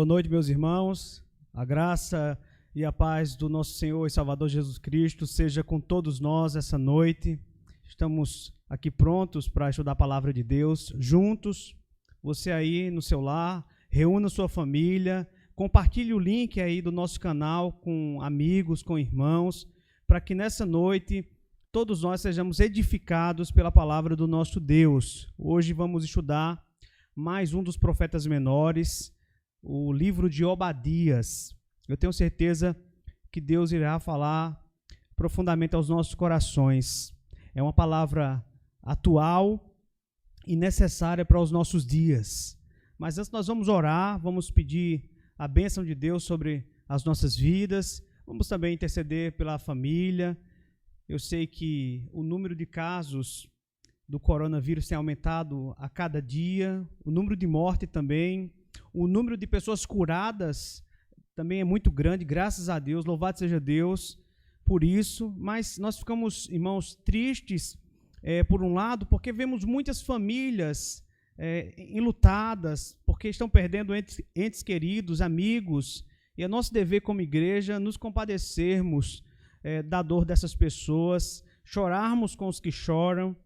Boa noite, meus irmãos. A graça e a paz do nosso Senhor e Salvador Jesus Cristo seja com todos nós essa noite. Estamos aqui prontos para estudar a palavra de Deus juntos. Você aí no seu lar, reúna sua família, compartilhe o link aí do nosso canal com amigos, com irmãos, para que nessa noite todos nós sejamos edificados pela palavra do nosso Deus. Hoje vamos estudar mais um dos profetas menores, o livro de Obadias. Eu tenho certeza que Deus irá falar profundamente aos nossos corações. É uma palavra atual e necessária para os nossos dias. Mas antes nós vamos orar, vamos pedir a bênção de Deus sobre as nossas vidas, vamos também interceder pela família. Eu sei que o número de casos do coronavírus tem aumentado a cada dia, o número de morte também, o número de pessoas curadas também é muito grande, graças a Deus, louvado seja Deus por isso, mas nós ficamos, irmãos, tristes, por um lado, porque vemos muitas famílias enlutadas, porque estão perdendo entes queridos, amigos, e é nosso dever como igreja nos compadecermos da dor dessas pessoas, chorarmos com os que choram,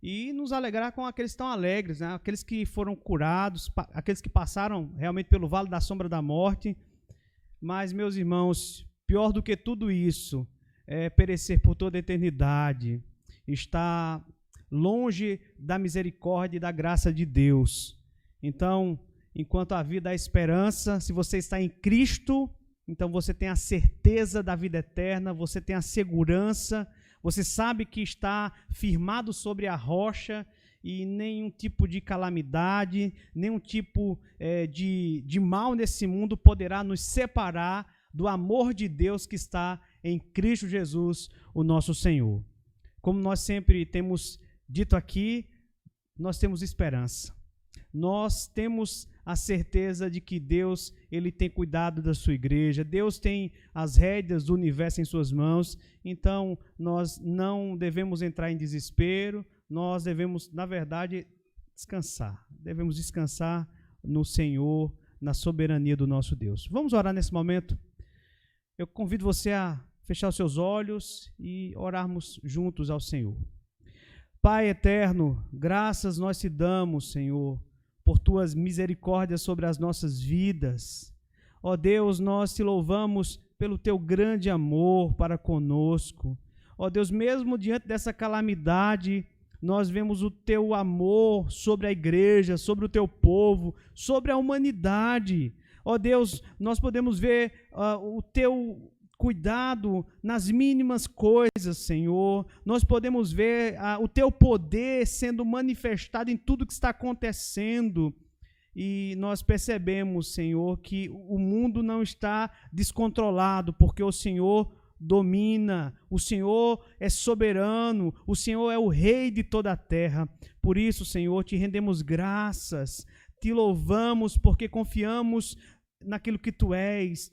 e nos alegrar com aqueles que estão alegres, né? Aqueles que foram curados, aqueles que passaram realmente pelo vale da sombra da morte. Mas, meus irmãos, pior do que tudo isso é perecer por toda a eternidade, estar longe da misericórdia e da graça de Deus. Então, enquanto a vida há esperança, se você está em Cristo, então você tem a certeza da vida eterna, você tem a segurança. Você sabe que está firmado sobre a rocha e nenhum tipo de calamidade, nenhum tipo de mal nesse mundo poderá nos separar do amor de Deus que está em Cristo Jesus, o nosso Senhor. Como nós sempre temos dito aqui, nós temos esperança. Nós temos a certeza de que Deus, Ele tem cuidado da sua igreja, Deus tem as rédeas do universo em suas mãos, então nós não devemos entrar em desespero, nós devemos, na verdade, devemos descansar no Senhor, na soberania do nosso Deus. Vamos orar nesse momento? Eu convido você a fechar os seus olhos e orarmos juntos ao Senhor. Pai eterno, graças nós te damos, Senhor, por tuas misericórdias sobre as nossas vidas. Ó Deus, nós te louvamos pelo teu grande amor para conosco. Ó Deus, mesmo diante dessa calamidade, nós vemos o teu amor sobre a igreja, sobre o teu povo, sobre a humanidade. Ó Deus, nós podemos ver o teu cuidado nas mínimas coisas, Senhor. Nós podemos ver o teu poder sendo manifestado em tudo que está acontecendo. E nós percebemos, Senhor, que o mundo não está descontrolado, porque o Senhor domina, o Senhor é soberano, o Senhor é o Rei de toda a terra. Por isso, Senhor, te rendemos graças, te louvamos, porque confiamos naquilo que tu és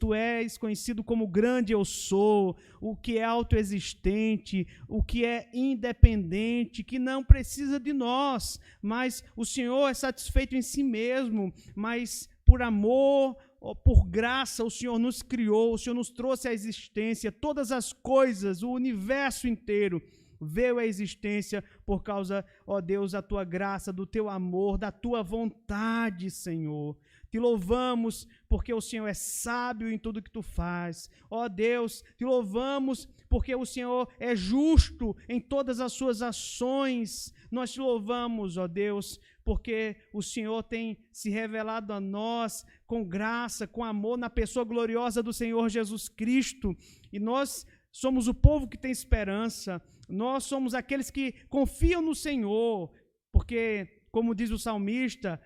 conhecido como grande eu sou, o que é autoexistente, o que é independente, que não precisa de nós, mas o Senhor é satisfeito em si mesmo, mas por amor, por graça, o Senhor nos criou, o Senhor nos trouxe à existência, todas as coisas, o universo inteiro veio à existência por causa, ó Deus, da tua graça, do teu amor, da tua vontade, Senhor. Te louvamos porque o Senhor é sábio em tudo que tu faz. Ó Deus, te louvamos porque o Senhor é justo em todas as suas ações. Nós te louvamos, ó Deus, porque o Senhor tem se revelado a nós com graça, com amor, na pessoa gloriosa do Senhor Jesus Cristo. E nós somos o povo que tem esperança. Nós somos aqueles que confiam no Senhor, porque, como diz o salmista,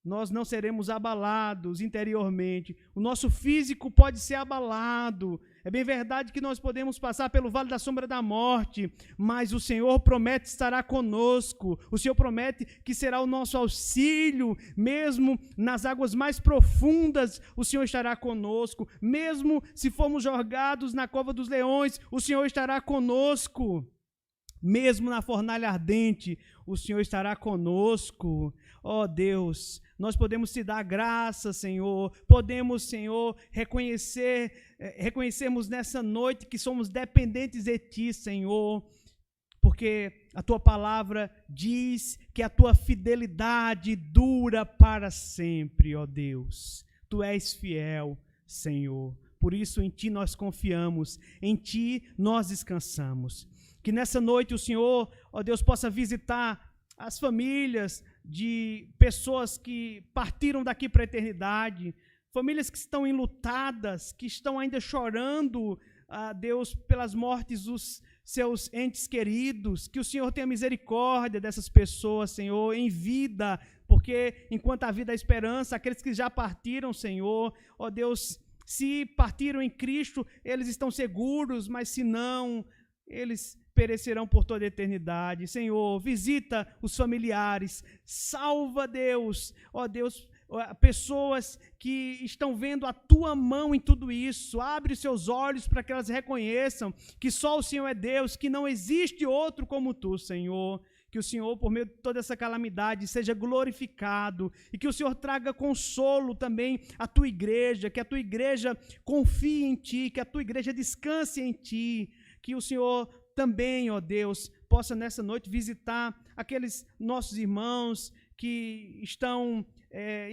nós não seremos abalados interiormente. O nosso físico pode ser abalado. É bem verdade que nós podemos passar pelo vale da sombra da morte, mas o Senhor promete estará conosco. O Senhor promete que será o nosso auxílio, mesmo nas águas mais profundas, o Senhor estará conosco. Mesmo se formos jogados na cova dos leões, o Senhor estará conosco. Mesmo na fornalha ardente, o Senhor estará conosco. Ó Deus, nós podemos te dar graça, Senhor, podemos, Senhor, reconhecermos nessa noite que somos dependentes de Ti, Senhor, porque a Tua palavra diz que a Tua fidelidade dura para sempre, ó Deus. Tu és fiel, Senhor. Por isso, em Ti nós confiamos, em Ti nós descansamos. Que nessa noite o Senhor, ó Deus, possa visitar as famílias de pessoas que partiram daqui para a eternidade, famílias que estão enlutadas, que estão ainda chorando, Deus, pelas mortes dos seus entes queridos. Que o Senhor tenha misericórdia dessas pessoas, Senhor, em vida, porque enquanto a vida há esperança, aqueles que já partiram, Senhor, ó Deus, se partiram em Cristo, eles estão seguros, mas se não, eles perecerão por toda a eternidade. Senhor, visita os familiares, salva, Deus, ó Deus, pessoas que estão vendo a Tua mão em tudo isso. Abre seus olhos para que elas reconheçam que só o Senhor é Deus, que não existe outro como Tu, Senhor. Que o Senhor, por meio de toda essa calamidade, seja glorificado e que o Senhor traga consolo também à Tua igreja, que a Tua igreja confie em Ti, que a Tua igreja descanse em Ti, que o Senhor também, ó Deus, possa nessa noite visitar aqueles nossos irmãos que estão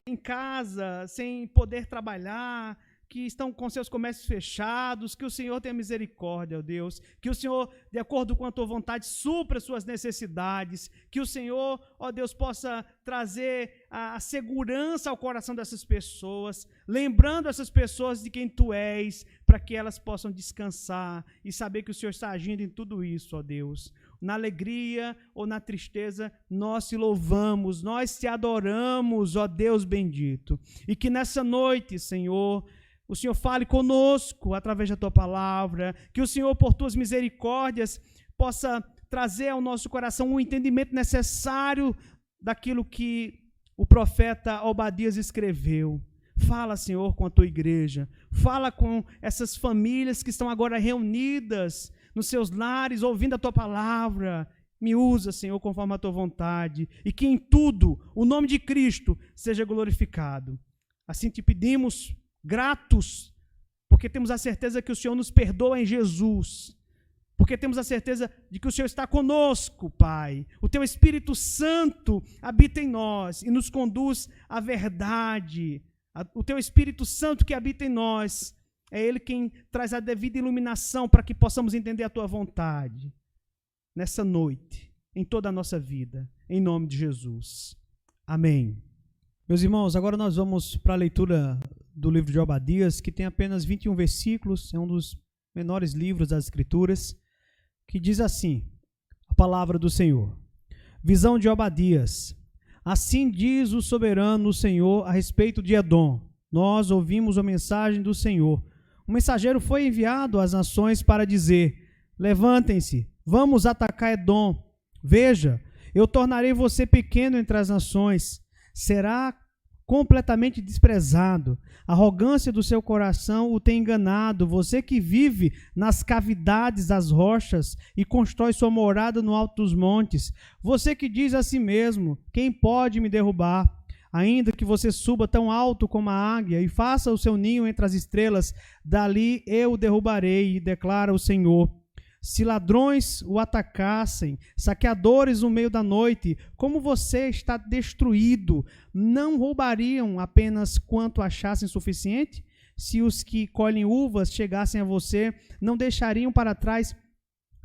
em casa, sem poder trabalhar, que estão com seus comércios fechados. Que o Senhor tenha misericórdia, ó Deus, que o Senhor, de acordo com a Tua vontade, supra suas necessidades, que o Senhor, ó Deus, possa trazer a segurança ao coração dessas pessoas, lembrando essas pessoas de quem Tu és, para que elas possam descansar e saber que o Senhor está agindo em tudo isso, ó Deus. Na alegria ou na tristeza, nós te louvamos, nós te adoramos, ó Deus bendito. E que nessa noite, Senhor, o Senhor fale conosco através da Tua palavra, que o Senhor, por Tuas misericórdias, possa trazer ao nosso coração um entendimento necessário daquilo que o profeta Obadias escreveu. Fala, Senhor, com a Tua igreja, fala com essas famílias que estão agora reunidas nos seus lares, ouvindo a Tua palavra. Me usa, Senhor, conforme a Tua vontade, e que em tudo o nome de Cristo seja glorificado. Assim te pedimos, gratos, porque temos a certeza que o Senhor nos perdoa em Jesus, porque temos a certeza de que o Senhor está conosco, Pai. O Teu Espírito Santo habita em nós e nos conduz à verdade. O Teu Espírito Santo que habita em nós, é Ele quem traz a devida iluminação para que possamos entender a Tua vontade nessa noite, em toda a nossa vida, em nome de Jesus. Amém. Meus irmãos, agora nós vamos para a leitura do livro de Obadias, que tem apenas 21 versículos, é um dos menores livros das Escrituras, que diz assim, a palavra do Senhor. Visão de Obadias. Assim diz o soberano Senhor a respeito de Edom. Nós ouvimos a mensagem do Senhor. Um mensageiro foi enviado às nações para dizer, levantem-se, vamos atacar Edom. Veja, eu tornarei você pequeno entre as nações. Será completamente desprezado. A arrogância do seu coração o tem enganado. Você que vive nas cavidades das rochas e constrói sua morada no alto dos montes. Você que diz a si mesmo, quem pode me derrubar? Ainda que você suba tão alto como a águia e faça o seu ninho entre as estrelas, dali eu o derrubarei, declara o Senhor. Se ladrões o atacassem, saqueadores no meio da noite, como você está destruído, não roubariam apenas quanto achassem suficiente? Se os que colhem uvas chegassem a você, não deixariam para trás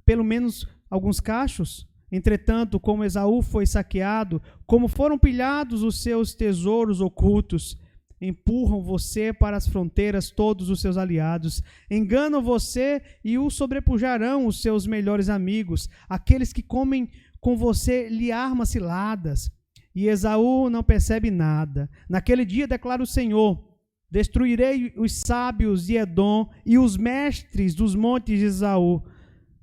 pelo menos alguns cachos? Entretanto, como Esaú foi saqueado, como foram pilhados os seus tesouros ocultos, empurram você para as fronteiras todos os seus aliados, enganam você e o sobrepujarão os seus melhores amigos, aqueles que comem com você lhe armas ciladas. E Esaú não percebe nada. Naquele dia, declara o Senhor, destruirei os sábios de Edom e os mestres dos montes de Esaú.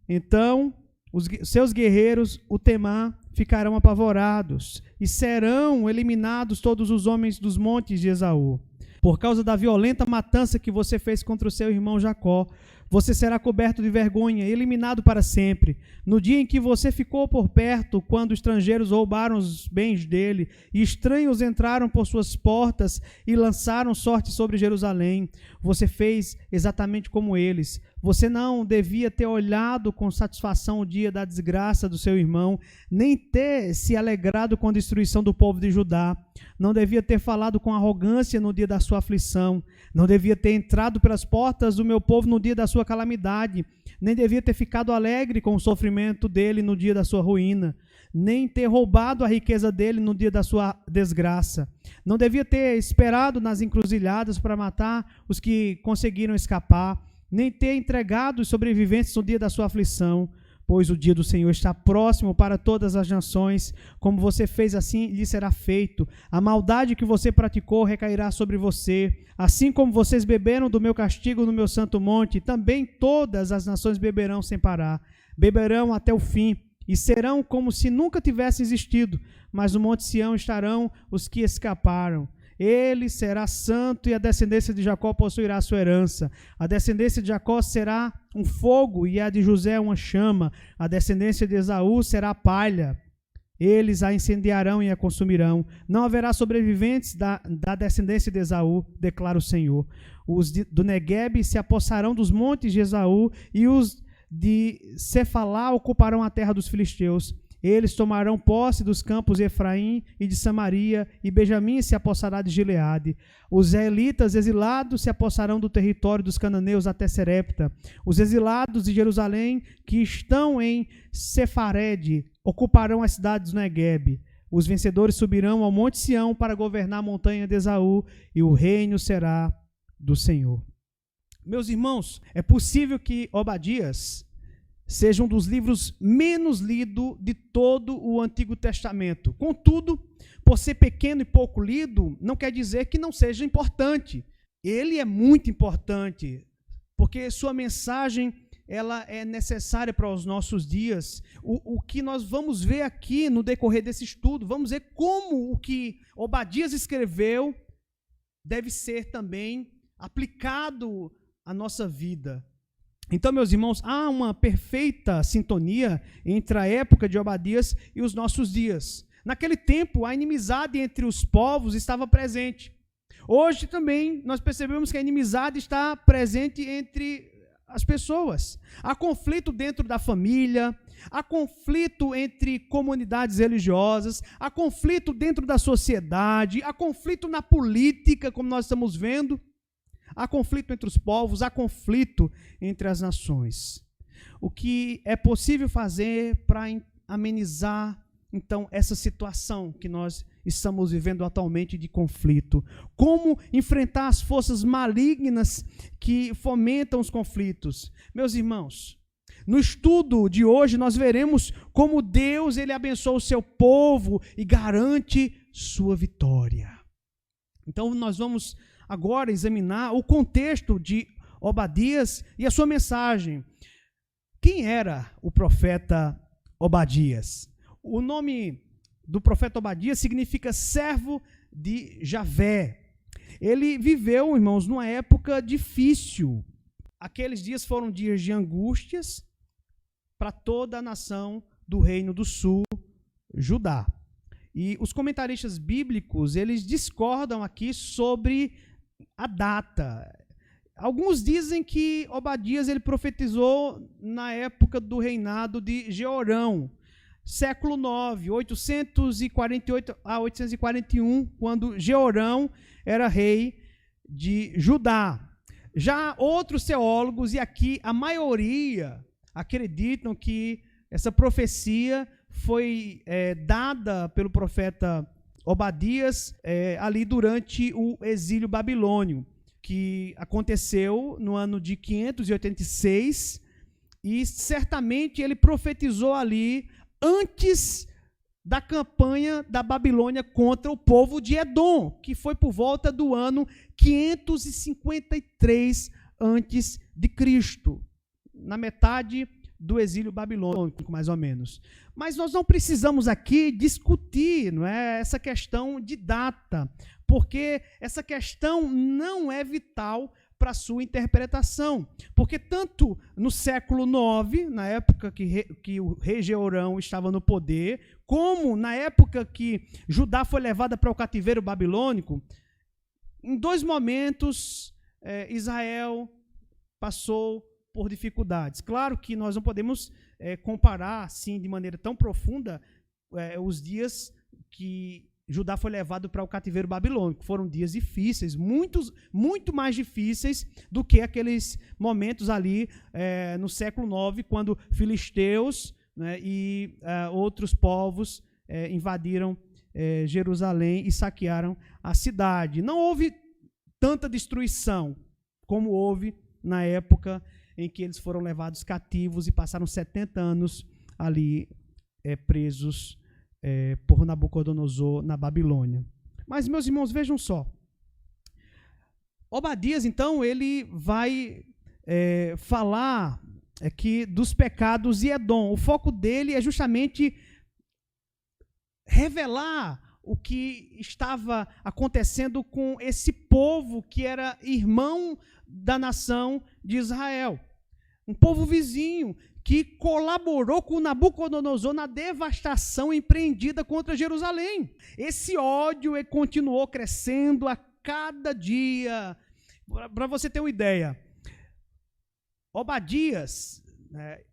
Então, os seus guerreiros, o Temã, ficarão apavorados e serão eliminados todos os homens dos montes de Esaú. Por causa da violenta matança que você fez contra o seu irmão Jacó, você será coberto de vergonha, eliminado para sempre. No dia em que você ficou por perto, quando estrangeiros roubaram os bens dele, e estranhos entraram por suas portas e lançaram sorte sobre Jerusalém, você fez exatamente como eles. Você não devia ter olhado com satisfação o dia da desgraça do seu irmão, nem ter se alegrado com a destruição do povo de Judá. Não devia ter falado com arrogância no dia da sua aflição. Não devia ter entrado pelas portas do meu povo no dia da sua calamidade. Nem devia ter ficado alegre com o sofrimento dele no dia da sua ruína. Nem ter roubado a riqueza dele no dia da sua desgraça. Não devia ter esperado nas encruzilhadas para matar os que conseguiram escapar, nem ter entregado os sobreviventes no dia da sua aflição, pois o dia do Senhor está próximo para todas as nações. Como você fez, assim lhe será feito. A maldade que você praticou recairá sobre você. Assim como vocês beberam do meu castigo no meu santo monte, também todas as nações beberão sem parar. Beberão até o fim, e serão como se nunca tivessem existido. Mas no monte Sião estarão os que escaparam. Ele será santo e a descendência de Jacó possuirá a sua herança. A descendência de Jacó será um fogo e a de José uma chama. A descendência de Esaú será palha. Eles a incendiarão e a consumirão. Não haverá sobreviventes da descendência de Esaú, declara o Senhor. Os do Neguebe se apossarão dos montes de Esaú e os de Cefalá ocuparão a terra dos filisteus. Eles tomarão posse dos campos de Efraim e de Samaria, e Benjamim se apossará de Gileade. Os israelitas exilados se apossarão do território dos cananeus até Serepta. Os exilados de Jerusalém, que estão em Sefarede, ocuparão as cidades do Neguebe. Os vencedores subirão ao monte Sião para governar a montanha de Esaú, e o reino será do Senhor. Meus irmãos, é possível que Obadias seja um dos livros menos lidos de todo o Antigo Testamento. Contudo, por ser pequeno e pouco lido, não quer dizer que não seja importante. Ele é muito importante, porque sua mensagem ela é necessária para os nossos dias. O que nós vamos ver aqui no decorrer desse estudo, vamos ver como o que Obadias escreveu deve ser também aplicado à nossa vida. Então, meus irmãos, há uma perfeita sintonia entre a época de Obadias e os nossos dias. Naquele tempo, a inimizade entre os povos estava presente. Hoje também nós percebemos que a inimizade está presente entre as pessoas. Há conflito dentro da família, há conflito entre comunidades religiosas, há conflito dentro da sociedade, há conflito na política, como nós estamos vendo. Há conflito entre os povos, há conflito entre as nações. O que é possível fazer para amenizar, então, essa situação que nós estamos vivendo atualmente de conflito? Como enfrentar as forças malignas que fomentam os conflitos? Meus irmãos, no estudo de hoje nós veremos como Deus ele abençoa o seu povo e garante sua vitória. Então, nós vamos agora examinar o contexto de Obadias e a sua mensagem. Quem era o profeta Obadias? O nome do profeta Obadias significa servo de Javé. Ele viveu, irmãos, numa época difícil. Aqueles dias foram dias de angústias para toda a nação do Reino do Sul, Judá. E os comentaristas bíblicos, eles discordam aqui sobre a data. Alguns dizem que Obadias ele profetizou na época do reinado de Jeorão, século IX, 848 a 841, quando Jeorão era rei de Judá. Já outros teólogos, e aqui a maioria, acreditam que essa profecia foi dada pelo profeta Obadias ali durante o exílio babilônio, que aconteceu no ano de 586, e certamente ele profetizou ali antes da campanha da Babilônia contra o povo de Edom, que foi por volta do ano 553 a.C., na metade do exílio babilônico, mais ou menos. Mas nós não precisamos aqui discutir, não é, essa questão de data, porque essa questão não é vital para sua interpretação. Porque tanto no século IX, na época que o rei Jeorão estava no poder, como na época que Judá foi levada para o cativeiro babilônico, em dois momentos Israel passou por dificuldades. Claro que nós não podemos comparar assim de maneira tão profunda os dias que Judá foi levado para o cativeiro babilônico. Foram dias difíceis, muito mais difíceis do que aqueles momentos ali no século IX, quando filisteus, né, e outros povos invadiram Jerusalém e saquearam a cidade. Não houve tanta destruição como houve na época em que eles foram levados cativos e passaram 70 anos ali presos por Nabucodonosor na Babilônia. Mas, meus irmãos, vejam só. Obadias, então, ele vai falar aqui dos pecados de Edom. O foco dele é justamente revelar o que estava acontecendo com esse povo que era irmão da nação de Israel. Um povo vizinho que colaborou com Nabucodonosor na devastação empreendida contra Jerusalém. Esse ódio continuou crescendo a cada dia. Para você ter uma ideia, Obadias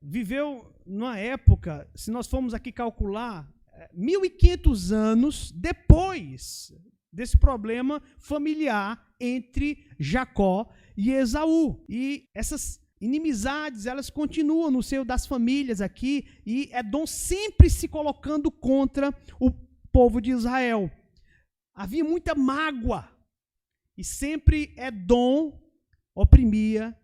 viveu numa época, se nós formos aqui calcular, 1.500 anos depois desse problema familiar entre Jacó e Esaú. E essas inimizades, elas continuam no seio das famílias aqui, e Edom sempre se colocando contra o povo de Israel. Havia muita mágoa, e sempre Edom oprimia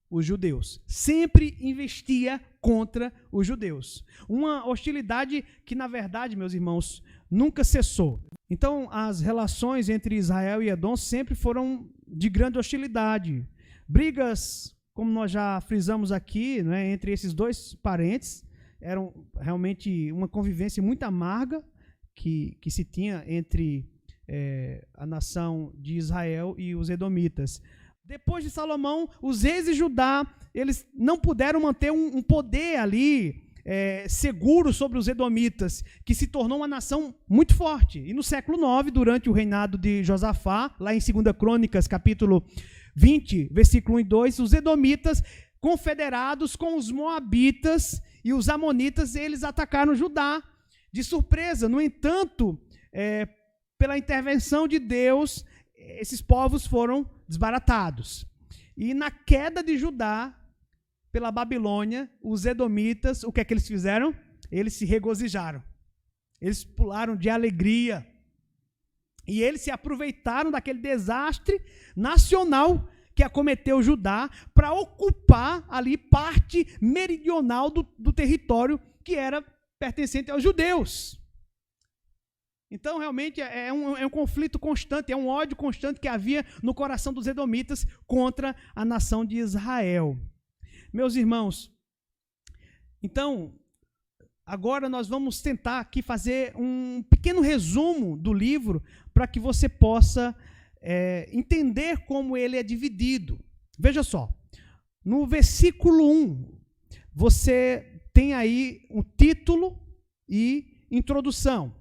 os judeus. Sempre investia contra os judeus. Uma hostilidade que, na verdade, meus irmãos, nunca cessou. Então, as relações entre Israel e Edom sempre foram de grande hostilidade. Brigas, como nós já frisamos aqui, né, entre esses dois parentes, eram realmente uma convivência muito amarga que se tinha entre a nação de Israel e os edomitas. Depois de Salomão, os reis de Judá, eles não puderam manter um poder ali seguro sobre os edomitas, que se tornou uma nação muito forte. E no século IX, durante o reinado de Josafá, lá em 2 Crônicas, capítulo 20, versículo 1 e 2, os edomitas, confederados com os moabitas e os amonitas, eles atacaram Judá de surpresa. No entanto, pela intervenção de Deus, esses povos foram desbaratados. E na queda de Judá pela Babilônia, os edomitas, o que é que eles fizeram? Eles se regozijaram. Eles pularam de alegria. E eles se aproveitaram daquele desastre nacional que acometeu Judá para ocupar ali parte meridional do território que era pertencente aos judeus. Então, realmente, é um conflito constante, é um ódio constante que havia no coração dos edomitas contra a nação de Israel. Meus irmãos, então, agora nós vamos tentar aqui fazer um pequeno resumo do livro para que você possa entender como ele é dividido. Veja só, no versículo 1, você tem aí um título e introdução.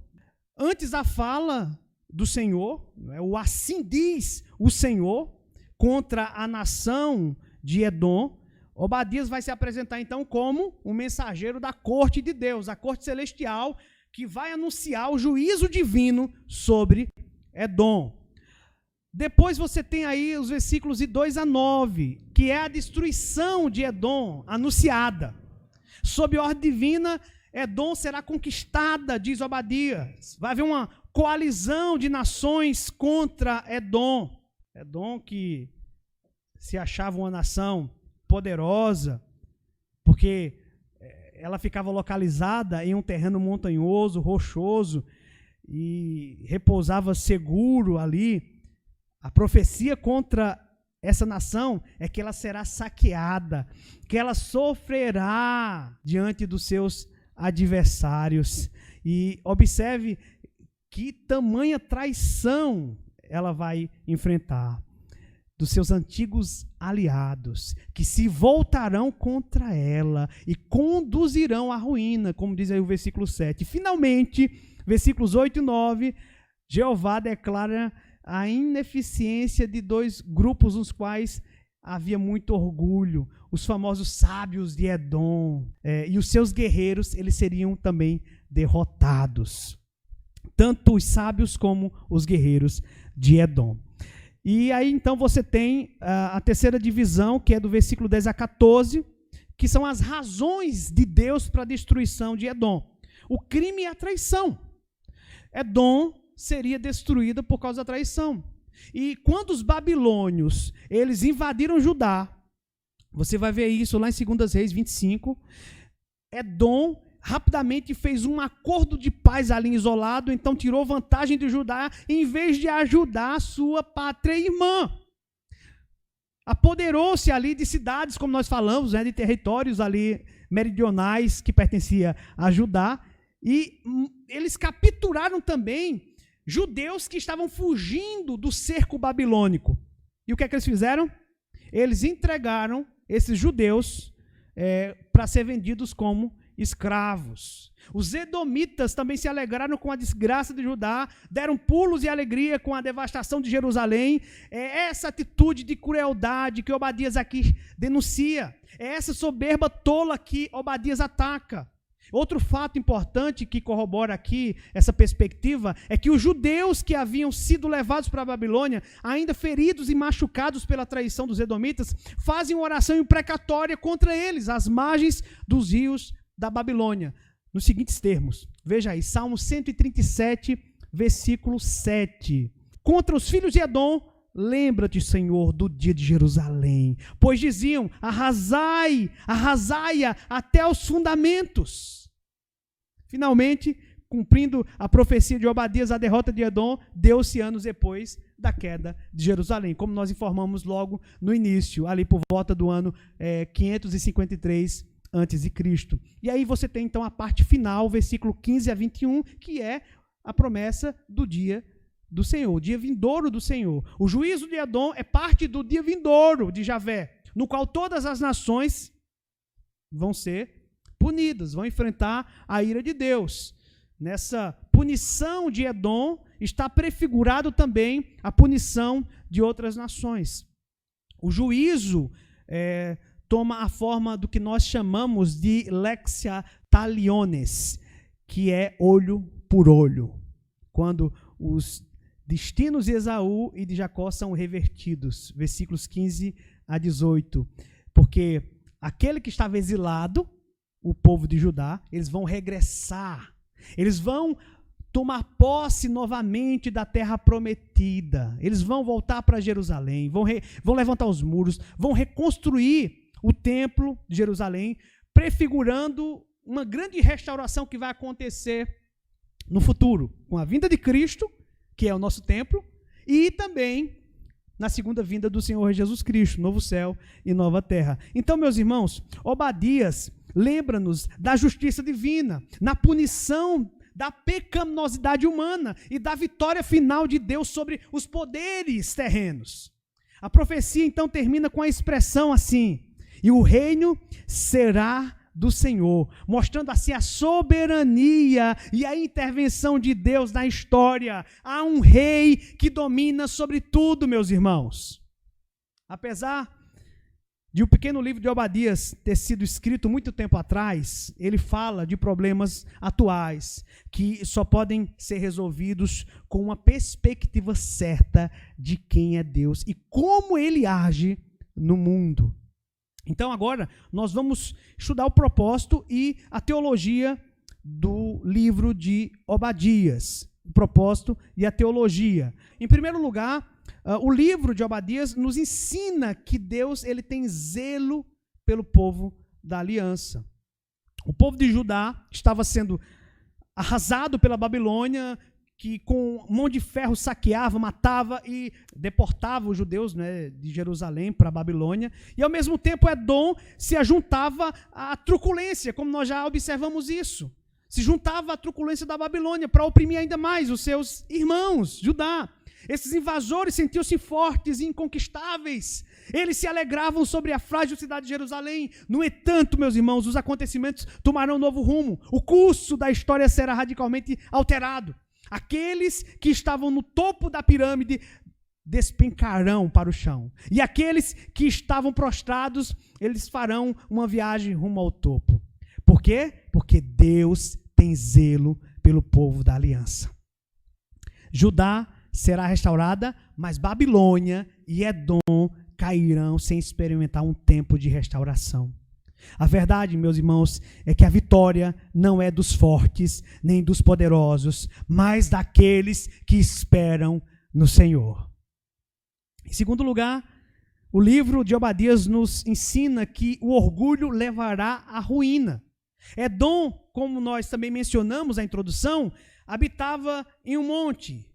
Antes da fala do Senhor, o assim diz o Senhor, contra a nação de Edom, Obadias vai se apresentar então como um mensageiro da corte de Deus, a corte celestial, que vai anunciar o juízo divino sobre Edom. Depois você tem aí os versículos de 2 a 9, que é a destruição de Edom anunciada. Sob ordem divina, Edom será conquistada, diz Obadias. Vai haver uma coalizão de nações contra Edom. Edom que se achava uma nação poderosa, porque ela ficava localizada em um terreno montanhoso, rochoso, e repousava seguro ali. A profecia contra essa nação é que ela será saqueada, que ela sofrerá diante dos seus adversários. E observe que tamanha traição ela vai enfrentar. dos seus antigos aliados, que se voltarão contra ela e conduzirão à ruína, como diz aí o versículo 7. Finalmente, versículos 8 e 9, Jeová declara a ineficiência de dois grupos nos quais havia muito orgulho, os famosos sábios de Edom, e os seus guerreiros, eles seriam também derrotados. Tanto os sábios como os guerreiros de Edom. E aí então você tem a terceira divisão, que é do versículo 10 a 14, que são as razões de Deus para a destruição de Edom. O crime e a traição. Edom seria destruída por causa da traição. E quando os babilônios, eles invadiram Judá, você vai ver isso lá em 2 Reis 25, Edom rapidamente fez um acordo de paz ali isolado, então tirou vantagem de Judá, em vez de ajudar a sua pátria irmã. Apoderou-se ali de cidades, como nós falamos, de territórios ali meridionais que pertencia a Judá, e eles capturaram também judeus que estavam fugindo do cerco babilônico. E o que é que eles fizeram? Eles entregaram esses judeus para ser vendidos como escravos. Os edomitas também se alegraram com a desgraça de Judá, deram pulos e alegria com a devastação de Jerusalém. É essa atitude de crueldade que Obadias aqui denuncia. É essa soberba tola que Obadias ataca. Outro fato importante que corrobora aqui essa perspectiva é que os judeus que haviam sido levados para a Babilônia, ainda feridos e machucados pela traição dos edomitas, fazem uma oração imprecatória contra eles, às margens dos rios da Babilônia, nos seguintes termos. Veja aí, Salmo 137, versículo 7. Contra os filhos de Edom, lembra-te, Senhor, do dia de Jerusalém, pois diziam, arrasai-a até os fundamentos. Finalmente, cumprindo a profecia de Obadias, a derrota de Edom deu-se anos depois da queda de Jerusalém, como nós informamos logo no início, ali por volta do ano 553 a.C. E aí você tem então a parte final, versículo 15 a 21, que é a promessa do dia do Senhor, o dia vindouro do Senhor. O juízo de Edom é parte do dia vindouro de Javé, no qual todas as nações vão ser punidas, vão enfrentar a ira de Deus. Nessa punição de Edom está prefigurado também a punição de outras nações. O juízo toma a forma do que nós chamamos de lexia taliones, que é olho por olho, quando os destinos de Esaú e de Jacó são revertidos, versículos 15 a 18, porque aquele que estava exilado, o povo de Judá, eles vão regressar, eles vão tomar posse novamente da terra prometida, eles vão voltar para Jerusalém, vão levantar os muros, vão reconstruir o templo de Jerusalém, prefigurando uma grande restauração que vai acontecer no futuro, com a vinda de Cristo, que é o nosso templo, e também na segunda vinda do Senhor Jesus Cristo, novo céu e nova terra. Então, meus irmãos, Obadias lembra-nos da justiça divina, na punição da pecaminosidade humana e da vitória final de Deus sobre os poderes terrenos. A profecia, então, termina com a expressão assim, e o reino será do Senhor, mostrando assim a soberania e a intervenção de Deus na história. Há um rei que domina sobre tudo, meus irmãos. Apesar de o pequeno livro de Obadias ter sido escrito muito tempo atrás, ele fala de problemas atuais que só podem ser resolvidos com uma perspectiva certa de quem é Deus e como ele age no mundo. Então agora nós vamos estudar o propósito e a teologia do livro de Obadias. O propósito e a teologia. Em primeiro lugar, o livro de Obadias nos ensina que Deus ele tem zelo pelo povo da aliança. O povo de Judá estava sendo arrasado pela Babilônia, que com mão de ferro saqueava, matava e deportava os judeus, né, de Jerusalém para a Babilônia. E ao mesmo tempo Edom se ajuntava à truculência, como nós já observamos isso. Se juntava à truculência da Babilônia para oprimir ainda mais os seus irmãos, Judá. Esses invasores sentiam-se fortes e inconquistáveis. Eles se alegravam sobre a frágil cidade de Jerusalém. No entanto, meus irmãos, os acontecimentos tomarão um novo rumo. O curso da história será radicalmente alterado. Aqueles que estavam no topo da pirâmide despencarão para o chão. E aqueles que estavam prostrados, eles farão uma viagem rumo ao topo. Por quê? Porque Deus tem zelo pelo povo da aliança. Judá será restaurada, mas Babilônia e Edom cairão sem experimentar um tempo de restauração. A verdade, meus irmãos, é que a vitória não é dos fortes, nem dos poderosos, mas daqueles que esperam no Senhor. Em segundo lugar, o livro de Obadias nos ensina que o orgulho levará à ruína. Edom, como nós também mencionamos na introdução, habitava em um monte,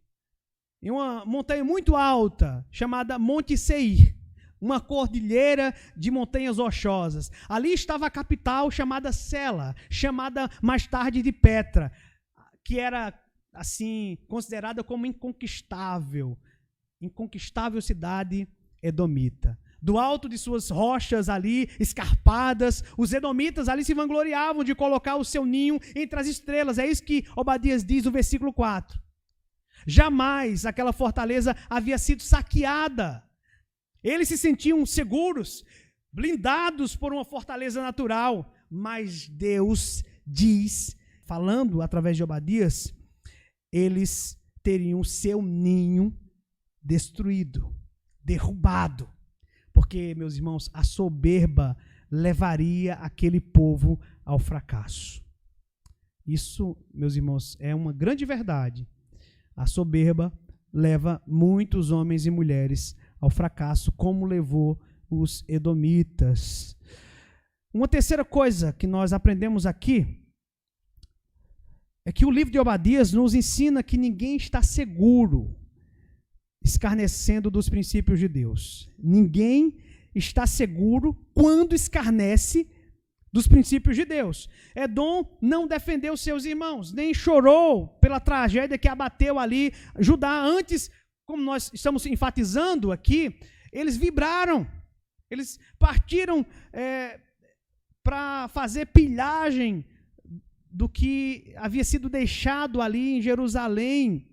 em uma montanha muito alta, chamada Monte Seir, uma cordilheira de montanhas rochosas. Ali estava a capital chamada Sela, chamada mais tarde de Petra, que era assim considerada como inconquistável cidade edomita. Do alto de suas rochas ali, escarpadas, os edomitas ali se vangloriavam de colocar o seu ninho entre as estrelas. É isso que Obadias diz no versículo 4. Jamais aquela fortaleza havia sido saqueada. Eles se sentiam seguros, blindados por uma fortaleza natural. Mas Deus diz, falando através de Obadias, eles teriam seu ninho destruído, derrubado. Porque, meus irmãos, a soberba levaria aquele povo ao fracasso. Isso, meus irmãos, é uma grande verdade. A soberba leva muitos homens e mulheres ao fracasso, como levou os edomitas. Uma terceira coisa que nós aprendemos aqui é que o livro de Obadias nos ensina que ninguém está seguro escarnecendo dos princípios de Deus. Ninguém está seguro quando escarnece dos princípios de Deus. Edom não defendeu seus irmãos, nem chorou pela tragédia que abateu ali Judá. Antes, como nós estamos enfatizando aqui, eles vibraram, eles partiram para fazer pilhagem do que havia sido deixado ali em Jerusalém.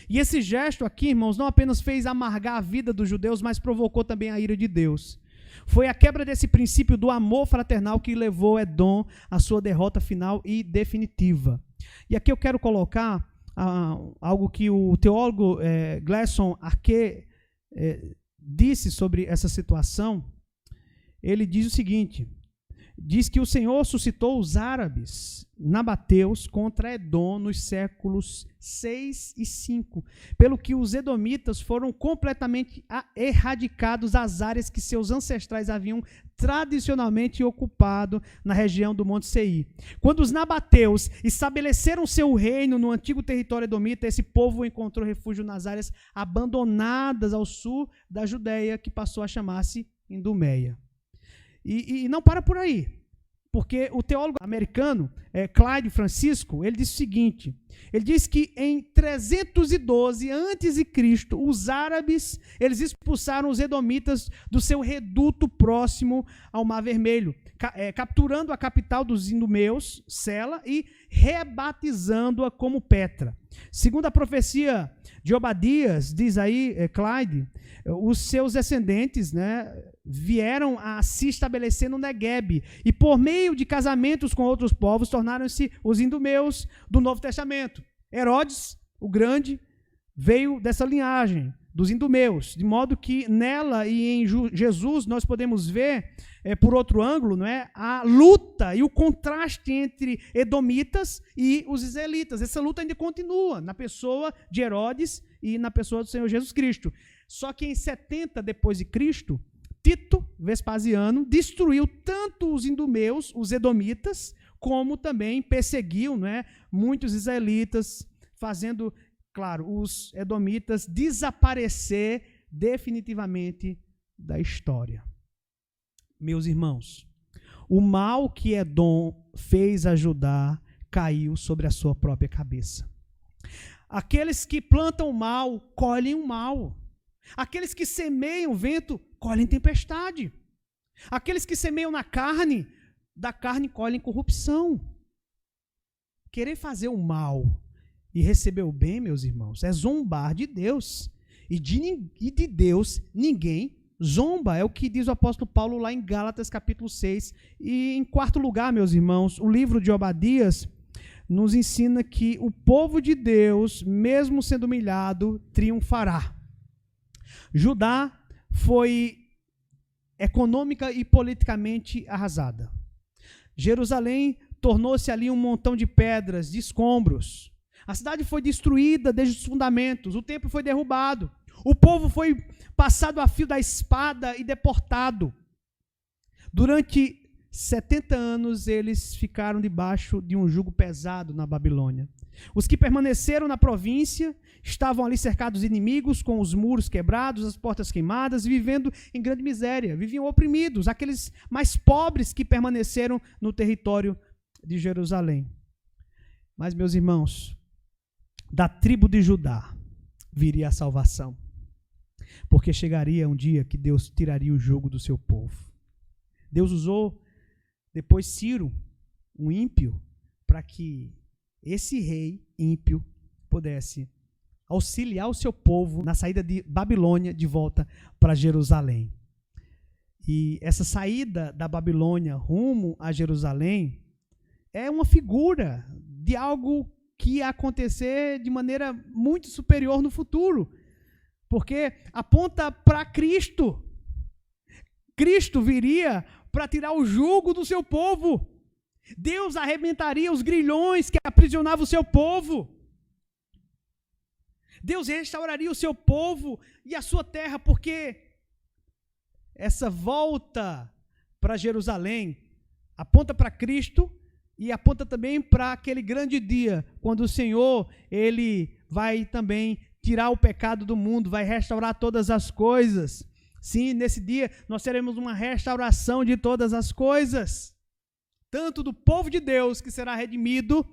E esse gesto aqui, irmãos, não apenas fez amargar a vida dos judeus, mas provocou também a ira de Deus. Foi a quebra desse princípio do amor fraternal que levou Edom à sua derrota final e definitiva. E aqui eu quero colocar algo que o teólogo Gleason Arquet disse sobre essa situação. Ele diz o seguinte: diz que o Senhor suscitou os árabes nabateus contra Edom nos séculos 6 e 5, pelo que os edomitas foram completamente erradicados das áreas que seus ancestrais haviam tradicionalmente ocupado na região do Monte Seir. Quando os nabateus estabeleceram seu reino no antigo território edomita, esse povo encontrou refúgio nas áreas abandonadas ao sul da Judéia, que passou a chamar-se Idumeia. E não para por aí, porque o teólogo americano Clyde Francisco, ele diz o seguinte: ele diz que em 312 a.C., os árabes eles expulsaram os edomitas do seu reduto próximo ao Mar Vermelho, capturando a capital dos idumeus, Sela, e rebatizando-a como Petra. Segundo a profecia de Obadias, diz aí Clyde, os seus descendentes, vieram a se estabelecer no Negueb, e por meio de casamentos com outros povos, tornaram-se os idumeus do Novo Testamento. Herodes, o Grande, veio dessa linhagem dos idumeus, de modo que nela e em Jesus nós podemos ver, por outro ângulo, a luta e o contraste entre edomitas e os israelitas. Essa luta ainda continua na pessoa de Herodes e na pessoa do Senhor Jesus Cristo. Só que em 70 depois de Cristo, Tito Vespasiano destruiu tanto os idumeus, os edomitas, como também perseguiu muitos israelitas, fazendo, claro, os edomitas desaparecer definitivamente da história. Meus irmãos, o mal que Edom fez a Judá caiu sobre a sua própria cabeça. Aqueles que plantam o mal, colhem o mal. Aqueles que semeiam vento, colhem tempestade. Aqueles que semeiam na carne, da carne colhem corrupção. Querer fazer o mal e receber o bem, meus irmãos, é zombar de Deus. E de Deus ninguém zomba. É o que diz o apóstolo Paulo lá em Gálatas capítulo 6. E em quarto lugar, meus irmãos, o livro de Obadias nos ensina que o povo de Deus, mesmo sendo humilhado, triunfará. Judá foi econômica e politicamente arrasada. Jerusalém tornou-se ali um montão de pedras, de escombros. A cidade foi destruída desde os fundamentos, o templo foi derrubado, o povo foi passado a fio da espada e deportado. Durante 70 anos eles ficaram debaixo de um jugo pesado na Babilônia. Os que permaneceram na província estavam ali cercados de inimigos, com os muros quebrados, as portas queimadas, vivendo em grande miséria, viviam oprimidos, aqueles mais pobres que permaneceram no território de Jerusalém. Mas, meus irmãos, da tribo de Judá viria a salvação, porque chegaria um dia que Deus tiraria o jugo do seu povo. Deus usou depois Ciro, um ímpio, para que esse rei ímpio pudesse auxiliar o seu povo na saída de Babilônia de volta para Jerusalém. E essa saída da Babilônia rumo a Jerusalém é uma figura de algo que ia acontecer de maneira muito superior no futuro, porque aponta para Cristo. Cristo viria para tirar o jugo do seu povo. Deus arrebentaria os grilhões que aprisionavam o seu povo. Deus restauraria o seu povo e a sua terra, porque essa volta para Jerusalém aponta para Cristo e aponta também para aquele grande dia, quando o Senhor, Ele vai também tirar o pecado do mundo, vai restaurar todas as coisas. Sim, nesse dia nós teremos uma restauração de todas as coisas, tanto do povo de Deus, que será redimido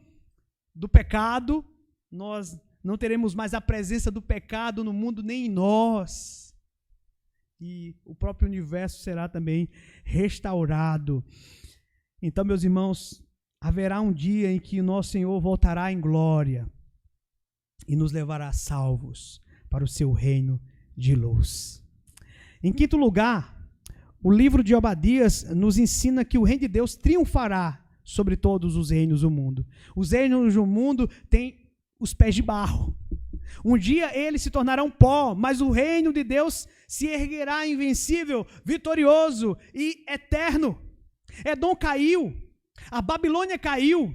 do pecado, nós não teremos mais a presença do pecado no mundo, nem em nós. E o próprio universo será também restaurado. Então, meus irmãos, haverá um dia em que o nosso Senhor voltará em glória e nos levará salvos para o seu reino de luz. Em quinto lugar, o livro de Obadias nos ensina que o reino de Deus triunfará sobre todos os reinos do mundo. Os reinos do mundo têm os pés de barro. Um dia eles se tornarão pó, mas o reino de Deus se erguerá invencível, vitorioso e eterno. Edom caiu, a Babilônia caiu,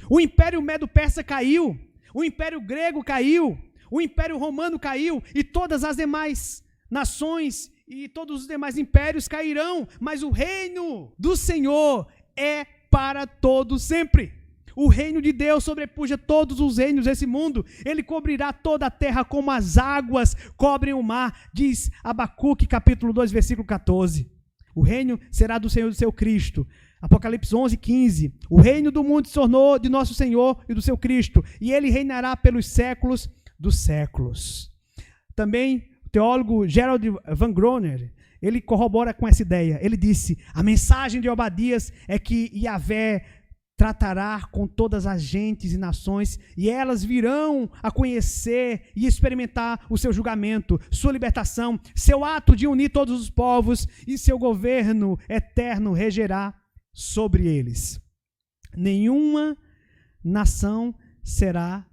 o Império Medo-Persa caiu, o Império Grego caiu, o Império Romano caiu e todas as demais nações e todos os demais impérios cairão, mas o reino do Senhor é para todo sempre. O reino de Deus sobrepuja todos os reinos desse mundo. Ele cobrirá toda a terra como as águas cobrem o mar, diz Abacuque, capítulo 2, versículo 14. O reino será do Senhor e do seu Cristo. Apocalipse 11, 15. O reino do mundo se tornou de nosso Senhor e do seu Cristo, e ele reinará pelos séculos dos séculos. Também o teólogo Gerald Van Groner, ele corrobora com essa ideia. Ele disse: a mensagem de Obadias é que Yahvé tratará com todas as gentes e nações, e elas virão a conhecer e experimentar o seu julgamento, sua libertação, seu ato de unir todos os povos, e seu governo eterno regerá sobre eles. Nenhuma nação será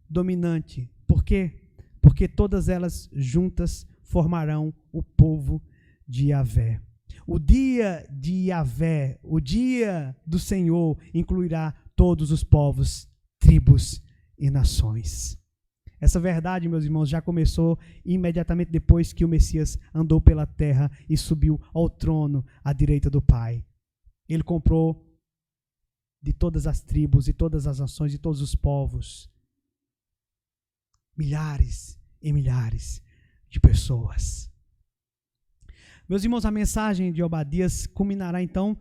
dominante. Por quê? Porque todas elas juntas formarão o povo de Yahvé. O dia de Yahvé, o dia do Senhor, incluirá todos os povos, tribos e nações. Essa verdade, meus irmãos, já começou imediatamente depois que o Messias andou pela terra e subiu ao trono à direita do Pai. Ele comprou de todas as tribos e todas as nações e todos os povos milhares e milhares de pessoas. Meus irmãos, a mensagem de Obadias culminará então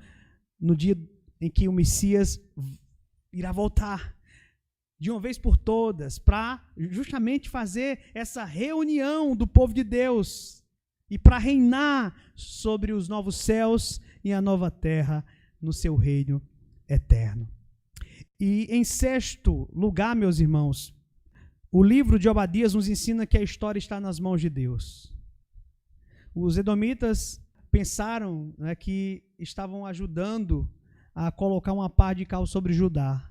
no dia em que o Messias irá voltar. de uma vez por todas, para justamente fazer essa reunião do povo de Deus e para reinar sobre os novos céus e a nova terra no seu reino eterno. E em sexto lugar, meus irmãos, o livro de Obadias nos ensina que a história está nas mãos de Deus. Os edomitas pensaram, né, que estavam ajudando a colocar uma pá de cal sobre Judá.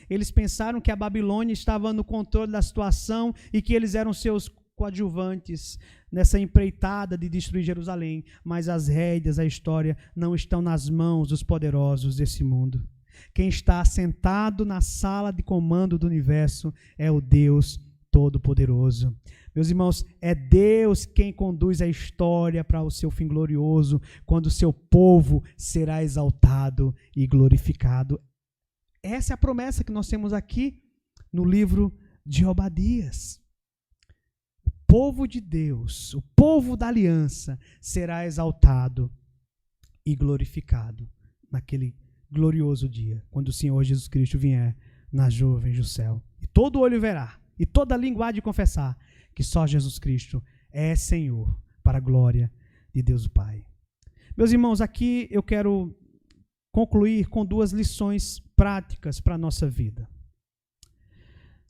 Eles pensaram que a Babilônia estava no controle da situação e que eles eram seus coadjuvantes nessa empreitada de destruir Jerusalém. Mas as rédeas, a história, não estão nas mãos dos poderosos desse mundo. Quem está sentado na sala de comando do universo é o Deus Todo-Poderoso. Meus irmãos, é Deus quem conduz a história para o seu fim glorioso, quando o seu povo será exaltado e glorificado. Essa é a promessa que nós temos aqui no livro de Obadias. O povo de Deus, o povo da aliança, será exaltado e glorificado naquele glorioso dia, quando o Senhor Jesus Cristo vier nas nuvens do céu. E todo olho verá, e toda língua há de confessar que só Jesus Cristo é Senhor, para a glória de Deus o Pai. Meus irmãos, aqui eu quero concluir com duas lições práticas para a nossa vida.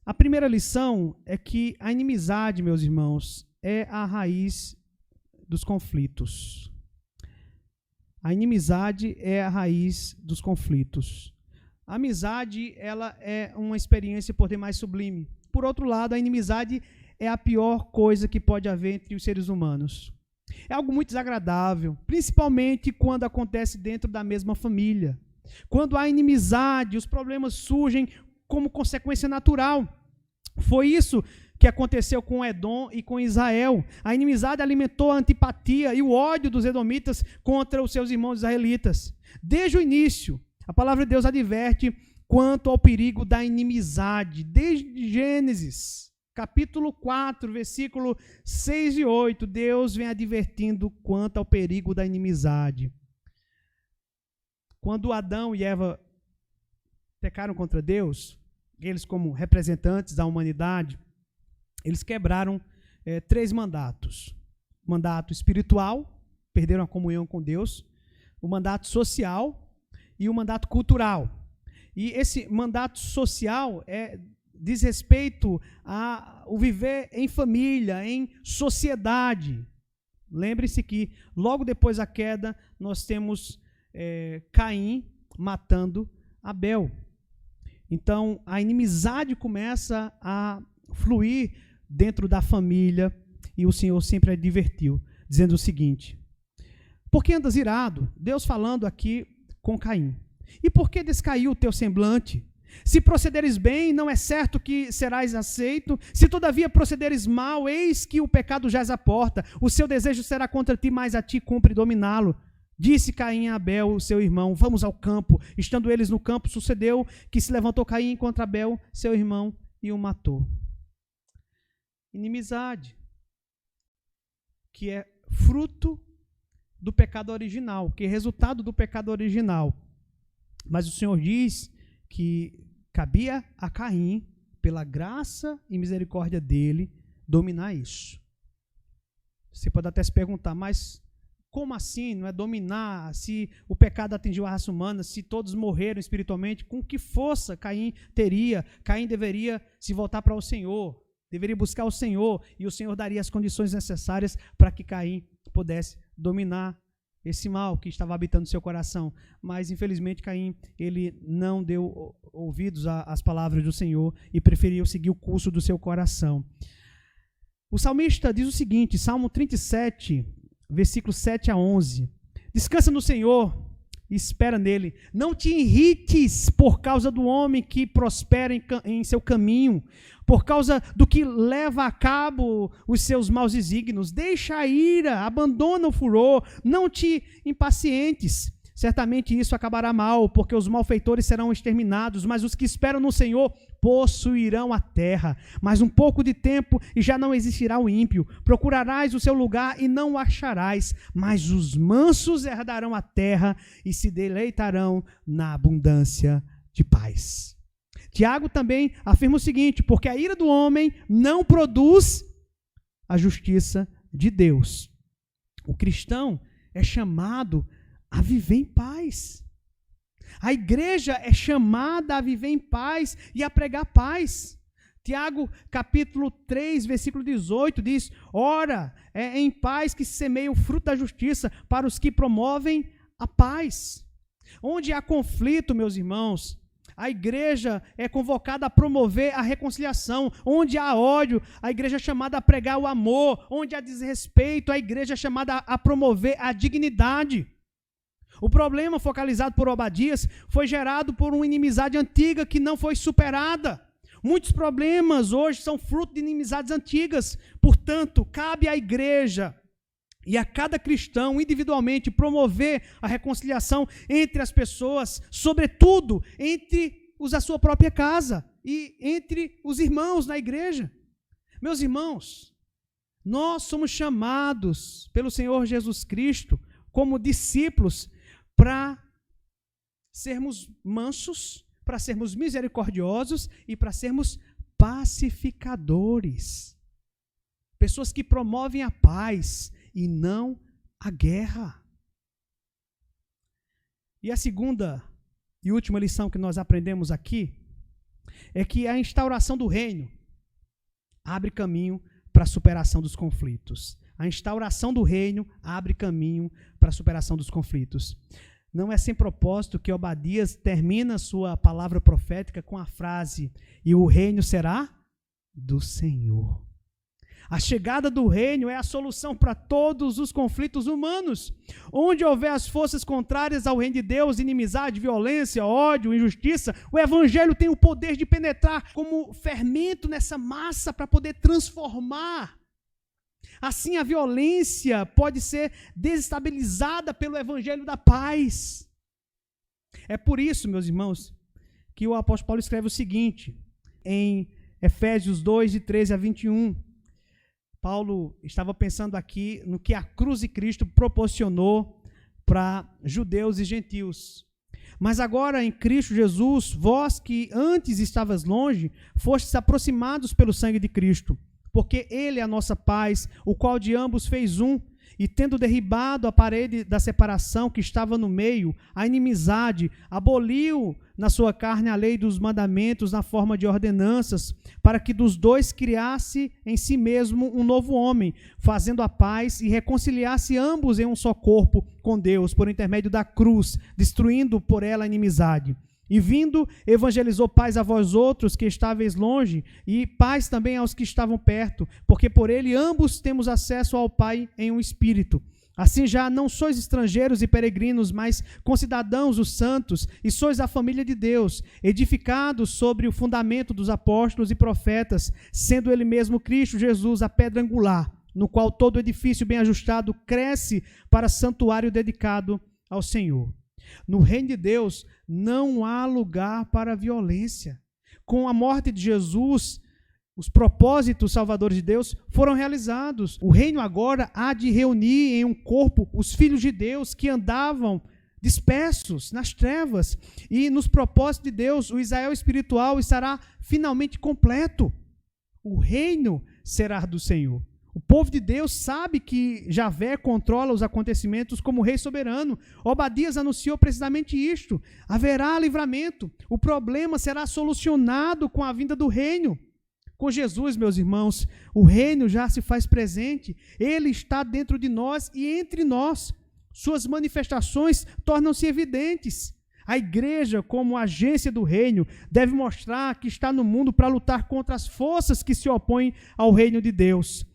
A primeira lição é que a inimizade, meus irmãos, é a raiz dos conflitos. A inimizade é a raiz dos conflitos. A amizade, ela é uma experiência por demais sublime. Por outro lado, a inimizade é a pior coisa que pode haver entre os seres humanos. É algo muito desagradável, principalmente quando acontece dentro da mesma família. Quando há inimizade, os problemas surgem como consequência natural. Foi isso que aconteceu com Edom e com Israel. A inimizade alimentou a antipatia e o ódio dos edomitas contra os seus irmãos israelitas. Desde o início, a palavra de Deus adverte quanto ao perigo da inimizade. Desde Gênesis, capítulo 4, versículo 6 e 8, Deus vem advertindo quanto ao perigo da inimizade. Quando Adão e Eva pecaram contra Deus, eles como representantes da humanidade, eles quebraram 3 mandatos. O mandato espiritual, perderam a comunhão com Deus, o mandato social e o mandato cultural. E esse mandato social diz respeito ao viver em família, em sociedade. Lembre-se que logo depois da queda nós temos Caim matando Abel. Então a inimizade começa a fluir dentro da família e o Senhor sempre advertiu, dizendo o seguinte: por que andas irado? Deus falando aqui com Caim. E por que descaiu o teu semblante? Se procederes bem, não é certo que serás aceito. Se todavia procederes mal, eis que o pecado jaz à porta. O seu desejo será contra ti, mas a ti cumpre dominá-lo. Disse Caim a Abel, seu irmão: vamos ao campo. Estando eles no campo, sucedeu que se levantou Caim contra Abel, seu irmão, e o matou. Inimizade, que é fruto do pecado original, que é resultado do pecado original. Mas o Senhor diz que cabia a Caim, pela graça e misericórdia dele, dominar isso. Você pode até se perguntar, mas como assim? Não é dominar? Se o pecado atingiu a raça humana, se todos morreram espiritualmente, com que força Caim teria? Caim deveria se voltar para o Senhor, deveria buscar o Senhor, e o Senhor daria as condições necessárias para que Caim pudesse dominar esse mal que estava habitando seu coração. Mas, infelizmente, Caim, ele não deu ouvidos às palavras do Senhor e preferiu seguir o curso do seu coração. O salmista diz o seguinte, Salmo 37, versículos 7 a 11. Descansa no Senhor e espera nele. Não te irrites por causa do homem que prospera em seu caminho, por causa do que leva a cabo os seus maus desígnios. Deixa a ira, abandona o furor, não te impacientes. Certamente isso acabará mal, porque os malfeitores serão exterminados, mas os que esperam no Senhor possuirão a terra. Mas um pouco de tempo e já não existirá o ímpio. Procurarás o seu lugar e não o acharás, mas os mansos herdarão a terra e se deleitarão na abundância de paz. Tiago também afirma o seguinte: porque a ira do homem não produz a justiça de Deus. O cristão é chamado a viver em paz. A igreja é chamada a viver em paz e a pregar paz. Tiago, capítulo 3, versículo 18, diz: ora, é em paz que se semeia o fruto da justiça para os que promovem a paz. Onde há conflito, meus irmãos, a igreja é convocada a promover a reconciliação. Onde há ódio, a igreja é chamada a pregar o amor. Onde há desrespeito, a igreja é chamada a promover a dignidade. O problema focalizado por Obadias foi gerado por uma inimizade antiga que não foi superada. Muitos problemas hoje são fruto de inimizades antigas. Portanto, cabe à igreja e a cada cristão, individualmente, promover a reconciliação entre as pessoas, sobretudo entre os da sua própria casa e entre os irmãos na igreja. Meus irmãos, nós somos chamados pelo Senhor Jesus Cristo como discípulos para sermos mansos, para sermos misericordiosos e para sermos pacificadores. Pessoas que promovem a paz e não a guerra. E a segunda e última lição que nós aprendemos aqui é que a instauração do reino abre caminho para a superação dos conflitos. A instauração do reino abre caminho para a superação dos conflitos. Não é sem propósito que Obadias termina sua palavra profética com a frase: e o reino será do Senhor. A chegada do reino é a solução para todos os conflitos humanos. Onde houver as forças contrárias ao reino de Deus, inimizade, violência, ódio, injustiça, o evangelho tem o poder de penetrar como fermento nessa massa para poder transformar. Assim, a violência pode ser desestabilizada pelo evangelho da paz. É por isso, meus irmãos, que o apóstolo Paulo escreve o seguinte, em Efésios 2, de 13 a 21. Paulo estava pensando aqui no que a cruz de Cristo proporcionou para judeus e gentios. Mas agora, em Cristo Jesus, vós que antes estavas longe, fostes aproximados pelo sangue de Cristo, porque ele é a nossa paz, o qual de ambos fez um, e tendo derribado a parede da separação que estava no meio, a inimizade, aboliu na sua carne a lei dos mandamentos na forma de ordenanças, para que dos dois criasse em si mesmo um novo homem, fazendo a paz e reconciliasse ambos em um só corpo com Deus, por intermédio da cruz, destruindo por ela a inimizade. E vindo, evangelizou paz a vós outros que estáveis longe, e paz também aos que estavam perto, porque por ele ambos temos acesso ao Pai em um Espírito. Assim já não sois estrangeiros e peregrinos, mas concidadãos dos santos, e sois a família de Deus, edificados sobre o fundamento dos apóstolos e profetas, sendo ele mesmo Cristo Jesus a pedra angular, no qual todo edifício bem ajustado cresce para santuário dedicado ao Senhor. No reino de Deus não há lugar para a violência. Com a morte de Jesus, os propósitos salvadores de Deus foram realizados. O reino agora há de reunir em um corpo os filhos de Deus que andavam dispersos nas trevas. E nos propósitos de Deus, o Israel espiritual estará finalmente completo. O reino será do Senhor. O povo de Deus sabe que Javé controla os acontecimentos como rei soberano. Obadias anunciou precisamente isto. Haverá livramento. O problema será solucionado com a vinda do reino. Com Jesus, meus irmãos, o reino já se faz presente. Ele está dentro de nós e entre nós. Suas manifestações tornam-se evidentes. A igreja, como agência do reino, deve mostrar que está no mundo para lutar contra as forças que se opõem ao reino de Deus.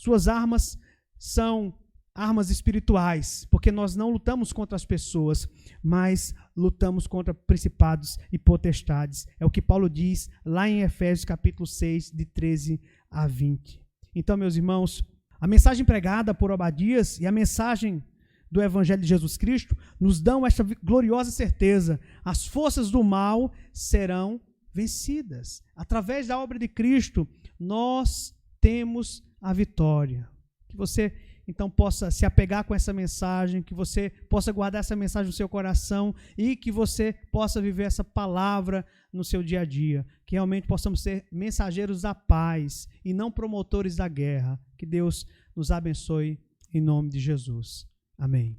Suas armas são armas espirituais, porque nós não lutamos contra as pessoas, mas lutamos contra principados e potestades. É o que Paulo diz lá em Efésios capítulo 6, de 13 a 20. Então, meus irmãos, a mensagem pregada por Obadias e a mensagem do Evangelho de Jesus Cristo nos dão esta gloriosa certeza: as forças do mal serão vencidas. Através da obra de Cristo, nós temos a vitória. Que você então possa se apegar com essa mensagem, que você possa guardar essa mensagem no seu coração e que você possa viver essa palavra no seu dia a dia, que realmente possamos ser mensageiros da paz e não promotores da guerra. Que Deus nos abençoe em nome de Jesus. Amém.